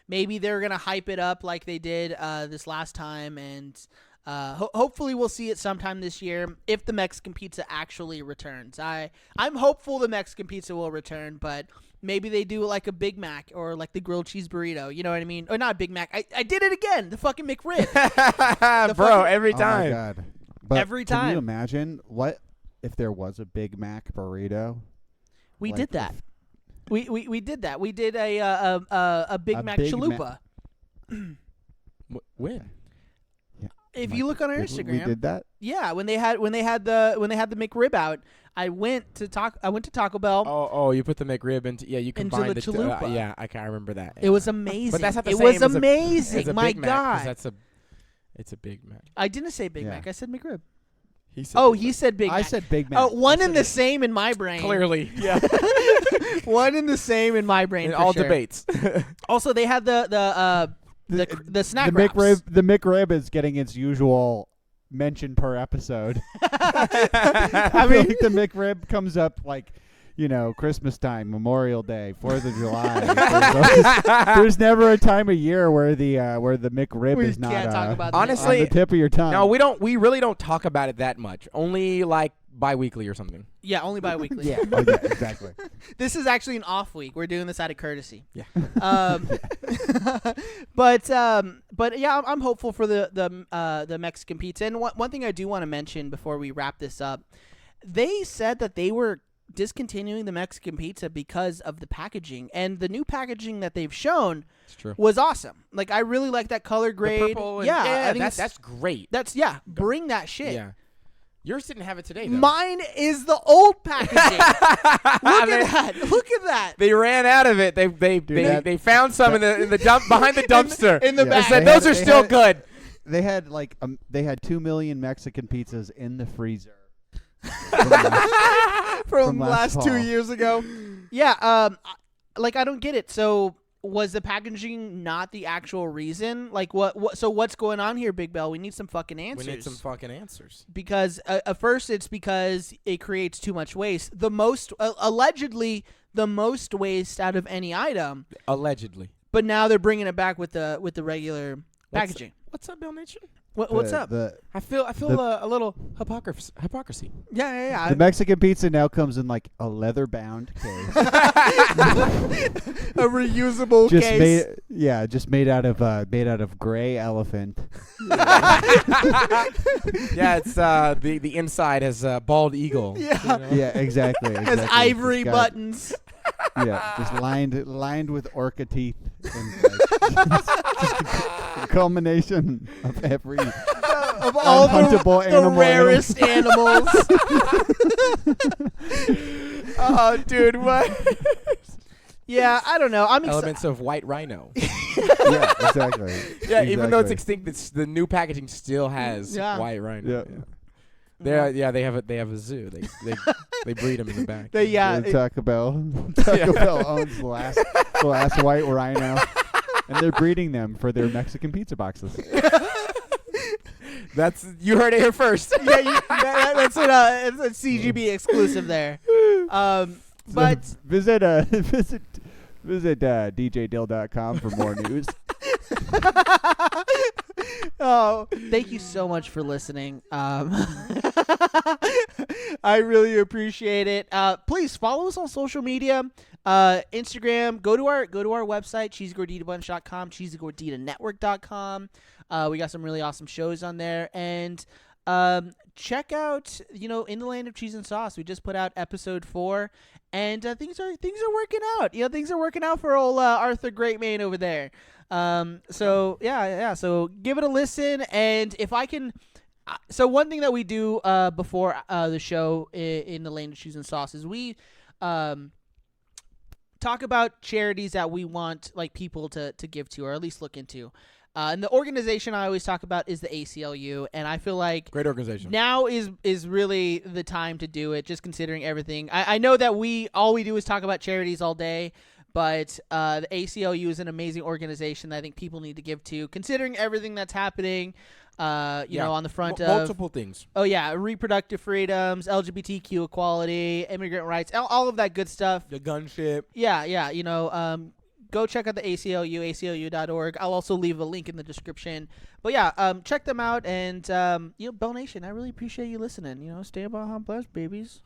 Maybe they're gonna hype it up like they did this last time, and hopefully we'll see it sometime this year if the Mexican pizza actually returns. I'm hopeful the Mexican pizza will return, but maybe they do like a Big Mac or like the grilled cheese burrito. You know what I mean? Or not Big Mac. I did it again. The fucking McRib. Bro, every Oh time. my god. But Every Can time. you imagine what if there was a Big Mac burrito? We Like did that. We did that. We did a Big A Mac Big chalupa. When? If you look on our We Instagram, did that. yeah, when they had the McRib out, I went to Taco Bell. Oh, you put the McRib into you combined the chalupa. yeah, I can't remember that. It was amazing. But that's not the it same was as a- amazing. as a My Big Mac, 'cause God. that's a It's a Big Mac. I didn't say Big Yeah. Mac. I said McRib. He said Oh, Big he Mac. said Big Mac. I said Big Mac. Oh, one and the same in my brain. Clearly. Yeah. One and the same in my brain. In for all sure. debates. Also, they had the snack the wraps. McRib. The McRib is getting its usual mention per episode. I mean, the McRib comes up like, Christmas time, Memorial Day, 4th of July. There's never a time of year where the McRib We is not can't talk about the honestly, on the tip of your tongue. No, we really don't talk about it that much. Only like bi-weekly or something. Yeah, only bi-weekly. Yeah, oh, yeah, exactly. This is actually an off week. We're doing this out of courtesy. Yeah. But yeah, I'm hopeful for the Mexican pizza. And one thing I do want to mention before we wrap this up, they said that they were discontinuing the Mexican pizza because of the packaging, and the new packaging that they've shown was awesome. Like, I really like that color grade. The purple and I think that's great. Bring that shit. Yeah. Yours didn't have it today, though. Mine is the old packaging. Look at that. They ran out of it. They found some in the dump behind the dumpster. In the They back. said those are still good. They had they had 2 million Mexican pizzas in the freezer. From last last 2 fall. years ago. Yeah, I don't get it. So was the packaging not the actual reason? Like, so what's going on here, Big Bell? We need some fucking answers. We need some fucking answers. Because at first it's because it creates too much waste. Allegedly the most waste out of any item. Allegedly. But now they're bringing it back with the regular packaging. What's up, Bill Nation? What's up? I feel a little hypocrisy. Yeah. The Mexican pizza now comes in like a leather-bound case. A reusable case. Just made out of gray elephant. Yeah, it's the inside has a bald eagle. Yeah. Yeah, exactly. Has ivory buttons. Yeah, just lined with orca teeth. And a culmination of every Of all unhuntable the animal. rarest animals. Oh, dude, what? Yeah, I don't know. I'm Elements of white rhino. Yeah, exactly. Yeah, even though it's Exactly. extinct, the new packaging still has Yeah. white rhino. Yeah. They have a zoo. They breed them in the back. Taco Bell owns the last white rhino, and they're breeding them for their Mexican pizza boxes. You heard it here first. Yeah, that's it's a CGB exclusive there. But visit djdill.com for more news. Oh, thank you so much for listening. I really appreciate it. Please follow us on social media. Instagram. Go to our website, cheesygorditabunch.com, cheesygorditanetwork.com. We got some really awesome shows on there, and check out In the Land of Cheese and Sauce. We just put out episode 4, and things are working out. Things are working out for old Arthur Greatman over there. So give it a listen, and if I can. So one thing that we do before the show in the Land of Cheese and Sauce is we talk about charities that we want people to give to, or at least look into. And the organization I always talk about is the ACLU, and I feel like Great organization. now is really the time to do it, just considering everything. I know that all we do is talk about charities all day, but the ACLU is an amazing organization that I think people need to give to, considering everything that's happening. On the front of multiple things. Oh yeah, reproductive freedoms, LGBTQ equality, immigrant rights, all of that good stuff. The gunship. Yeah. Go check out the ACLU, aclu.org. I'll also leave a link in the description. But yeah, check them out, and Bell Nation, I really appreciate you listening. Stay up on blast, babies.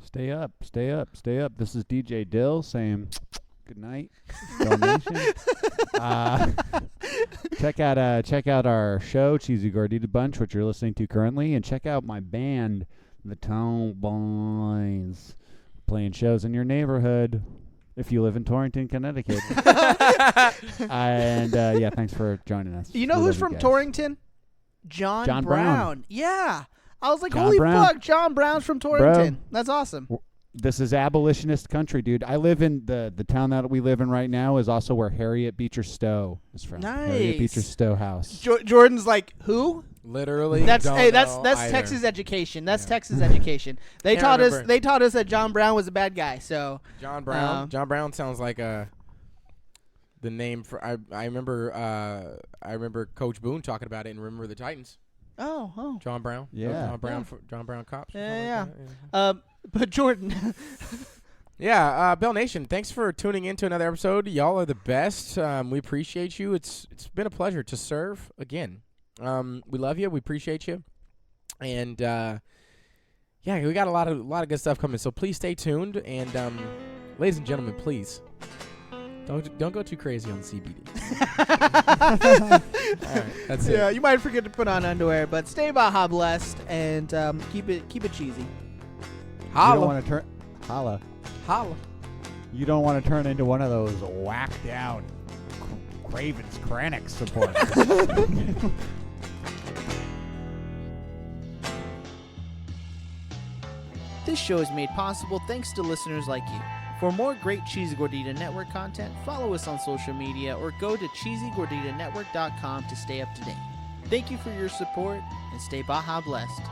Stay up. This is DJ Dill saying good night. Bell Nation. Check out our show, Cheesy Gordita Bunch, which you're listening to currently, and check out my band, the Tallbois, playing shows in your neighborhood if you live in Torrington, Connecticut. And thanks for joining us. You know We who's love you from guys. Torrington? John Brown. Yeah. I was like, John holy Brown. fuck, John Brown's from Torrington. That's awesome. This is abolitionist country, dude. I live in the town that we live in right now is also where Harriet Beecher Stowe is from. Harriet Nice. Beecher Stowe house. Jordan's like, who? Literally. That's don't that's know either. Texas education. That's Yeah. Texas education. They Can't taught remember. us. They taught us that John Brown was a bad guy. So John Brown. John Brown sounds like the name for. I remember Coach Boone talking about it in Remember the Titans. oh John Brown. Yeah. John Brown cops. or Yeah, something like that, but Jordan. Yeah, Bell Nation, thanks for tuning in to another episode. Y'all are the best. We appreciate you. It's been a pleasure to serve again. We love you. We appreciate you. And yeah, we got a lot of good stuff coming. So please stay tuned. And ladies and gentlemen, please don't go too crazy on CBD. All right, that's it. Yeah, you might forget to put on underwear, but stay Baja blessed and keep it cheesy. You don't Holla. want to turn holla. Holla. You don't want to turn into one of those whacked down Craven's Krenek supporters. This show is made possible thanks to listeners like you. For more great Cheesy Gordita Network content, follow us on social media or go to cheesygorditanetwork.com to stay up to date. Thank you for your support and stay Baja blessed.